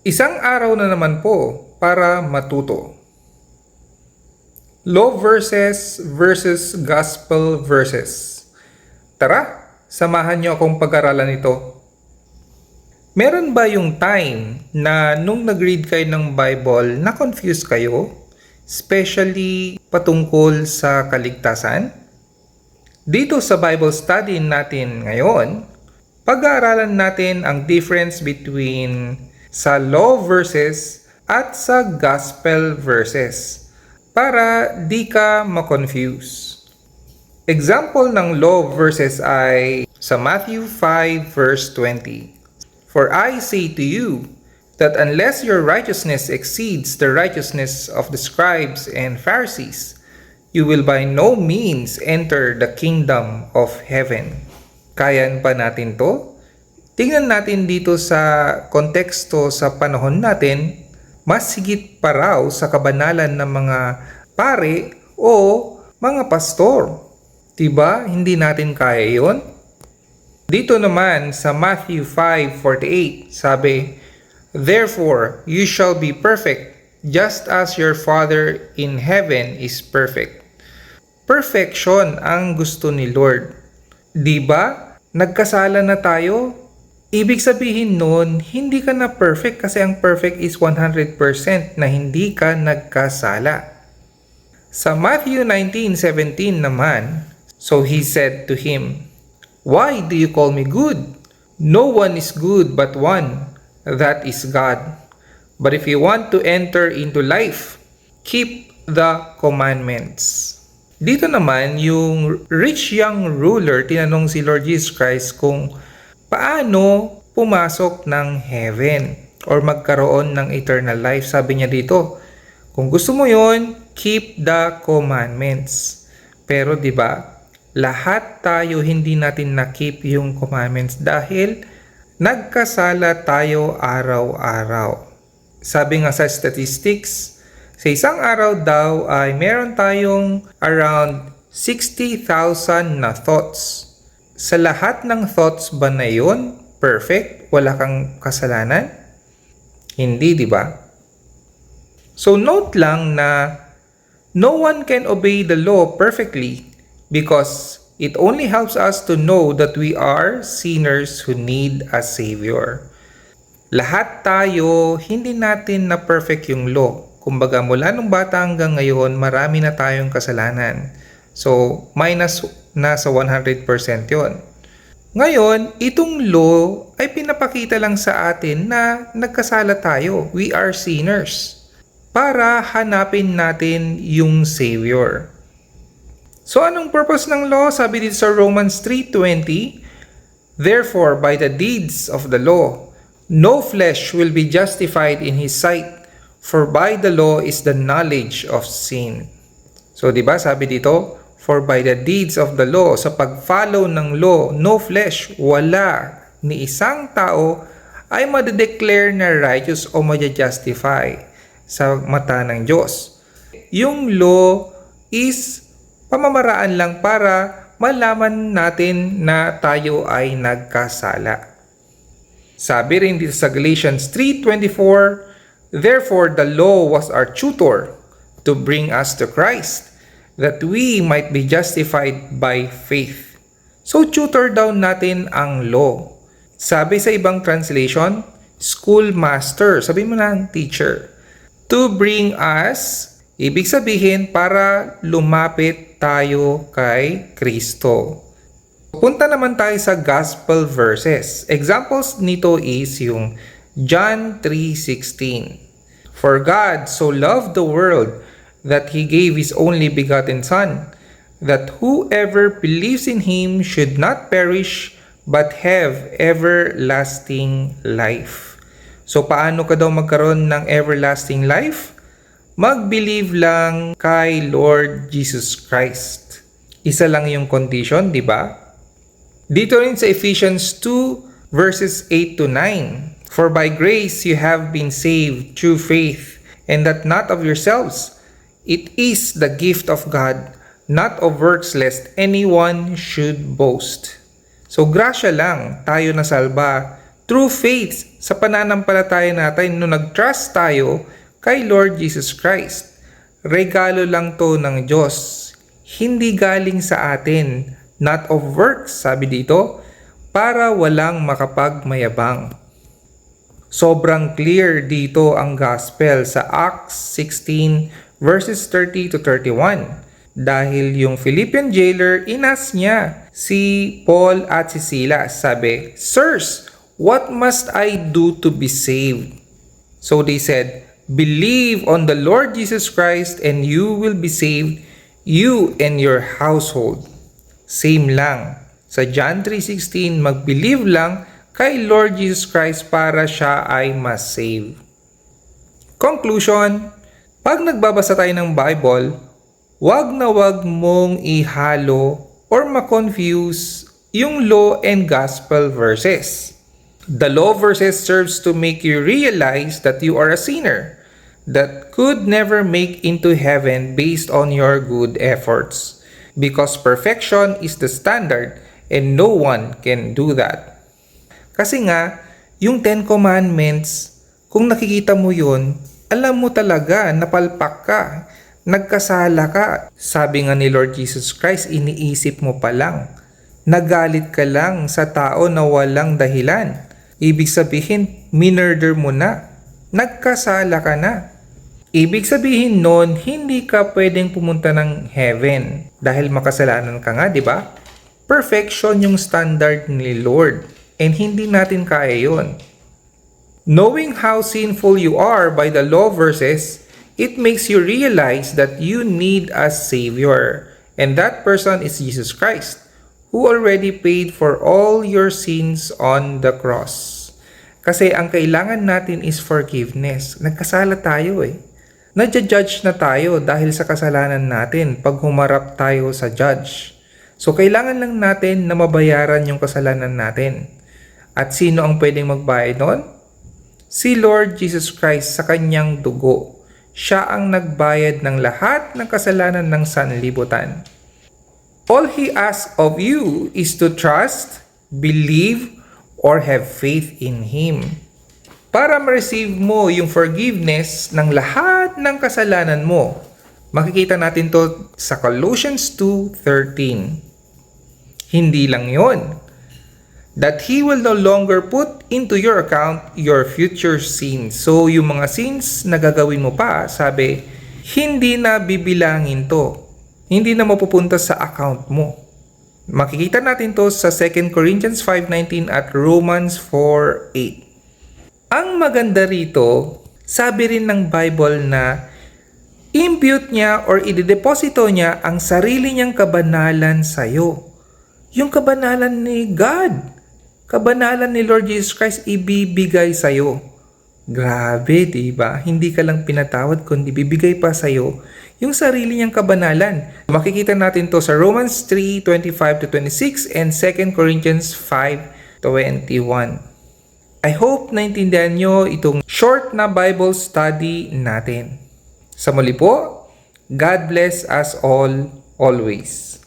Isang araw na naman po para matuto. Law versus gospel verses. Tara, samahan niyo akong pag-aralan ito. Meron ba yung time na nung nag-read kayo ng Bible, na-confuse kayo? Especially patungkol sa kaligtasan? Dito sa Bible study natin ngayon, pag-aaralan natin ang difference between sa law verses at sa gospel verses para di ka ma-confuse. Example ng law verses ay sa Matthew 5 verse 20. For I say to you that unless your righteousness exceeds the righteousness of the scribes and Pharisees, you will by no means enter the kingdom of heaven. Kaya ba natin to? Tingnan natin dito sa konteksto sa panahon natin, mas higit pa raw sa kabanalan ng mga pare o mga pastor. Diba? Hindi natin kaya yon. Dito naman sa Matthew 5:48, sabi, Therefore, you shall be perfect, just as your Father in heaven is perfect. Perfection ang gusto ni Lord. Diba? Nagkasala na tayo? Ibig sabihin nun, hindi ka na perfect kasi ang perfect is 100% na hindi ka nagkasala. Sa Matthew 19:17 naman, so he said to him, Why do you call me good? No one is good but one, that is God. But if you want to enter into life, keep the commandments. Dito naman, yung rich young ruler, tinanong si Lord Jesus Christ kung paano pumasok ng heaven or magkaroon ng eternal life. Sabi niya dito, kung gusto mo yon, keep the commandments. Pero 'di ba, lahat tayo hindi natin na-keep yung commandments dahil nagkasala tayo araw-araw. Sabi nga sa statistics, sa isang araw daw ay meron tayong around 60,000 na thoughts. Sa lahat ng thoughts ba na yun, perfect? Wala kang kasalanan? Hindi, di ba? So note lang na no one can obey the law perfectly because it only helps us to know that we are sinners who need a Savior. Lahat tayo, hindi natin na perfect yung law. Kumbaga mula nung bata hanggang ngayon, marami na tayong kasalanan. So, minus na sa 100% yon. Ngayon, itong law ay pinapakita lang sa atin na nagkasala tayo. We are sinners. Para hanapin natin yung Savior. So, anong purpose ng law? Sabi dito sa Romans 3:20, Therefore, by the deeds of the law, no flesh will be justified in his sight, for by the law is the knowledge of sin. So, di ba sabi dito, for by the deeds of the law, sa pag-follow ng law, no flesh, wala ni isang tao ay madedeclare na righteous o madjustify sa mata ng Diyos. Yung law is pamamaraan lang para malaman natin na tayo ay nagkasala. Sabi rin dito sa Galatians 3:24, Therefore the law was our tutor to bring us to Christ, that we might be justified by faith. So tutor daw natin ang law. Sabi sa ibang translation, schoolmaster, sabi mo na teacher. To bring us, ibig sabihin para lumapit tayo kay Kristo. Punta naman tayo sa gospel verses. Examples nito is yung John 3:16. For God so loved the world that He gave His only begotten Son, that whoever believes in Him should not perish, but have everlasting life. So paano ka daw magkaroon ng everlasting life? Mag-believe lang kay Lord Jesus Christ. Isa lang yung condition, di ba? Dito rin sa Ephesians 2 verses 8 to 9. For by grace you have been saved through faith, and that not of yourselves. It is the gift of God, not of works lest anyone should boast. So grasya lang tayo nasalba Through faith, sa pananampalataya natin nung nag-trust tayo kay Lord Jesus Christ. Regalo lang to ng Diyos. Hindi galing sa atin, not of works, sabi dito, para walang makapagmayabang. Sobrang clear dito ang gospel sa Acts 16 verses 30 to 31. Dahil yung Philippian jailer, inas niya si Paul at si Silas. Sabi, "Sirs, what must I do to be saved?" So they said, "Believe on the Lord Jesus Christ and you will be saved, you and your household." Same lang. Sa John 3:16, mag-believe lang kay Lord Jesus Christ para siya ay ma-save. Conclusion, pag nagbabasa tayo ng Bible, wag na wag mong ihalo or ma-confuse yung law and gospel verses. The law verses serves to make you realize that you are a sinner that could never make into heaven based on your good efforts, because perfection is the standard and no one can do that. Kasi nga, yung 10 Commandments, kung nakikita mo yun, alam mo talaga, napalpak ka, nagkasala ka. Sabi nga ni Lord Jesus Christ, iniisip mo pa lang. Nagalit ka lang sa tao na walang dahilan. Ibig sabihin, minurder mo na. Nagkasala ka na. Ibig sabihin nun, hindi ka pwedeng pumunta ng heaven dahil makasalanan ka nga, di ba? Perfection yung standard ni Lord and hindi natin kaya yun. Knowing how sinful you are by the law verses, it makes you realize that you need a Savior, and that person is Jesus Christ, who already paid for all your sins on the cross. Kasi ang kailangan natin is forgiveness. Nagkasala tayo eh. Nadja-judge na tayo dahil sa kasalanan natin pag humarap tayo sa judge. So kailangan lang natin na mabayaran yung kasalanan natin. At sino ang pwedeng magbayad nun? Si Lord Jesus Christ sa kanyang dugo. Siya ang nagbayad ng lahat ng kasalanan ng sanlibutan. All He asks of you is to trust, believe, or have faith in Him. Para ma-receive mo yung forgiveness ng lahat ng kasalanan mo. Makikita natin to sa Colossians 2:13. Hindi lang yon. That He will no longer put into your account your future sins. So, yung mga sins na gagawin mo pa, sabi, hindi na bibilangin to. Hindi na mapupunta sa account mo. Makikita natin to sa 2 Corinthians 5:19 at Romans 4:8. Ang maganda rito, sabi rin ng Bible na impute niya or idedeposito niya ang sarili niyang kabanalan sa'yo. Yung kabanalan ni God. Kabanalan ni Lord Jesus Christ ibibigay sa'yo. Grabe, diba? Hindi ka lang pinatawad kundi bibigay pa sa'yo yung sarili niyang kabanalan. Makikita natin to sa Romans 3:25-26 and 2 Corinthians 5:21. I hope naintindihan nyo itong short na Bible study natin. Sa muli po, God bless us all always.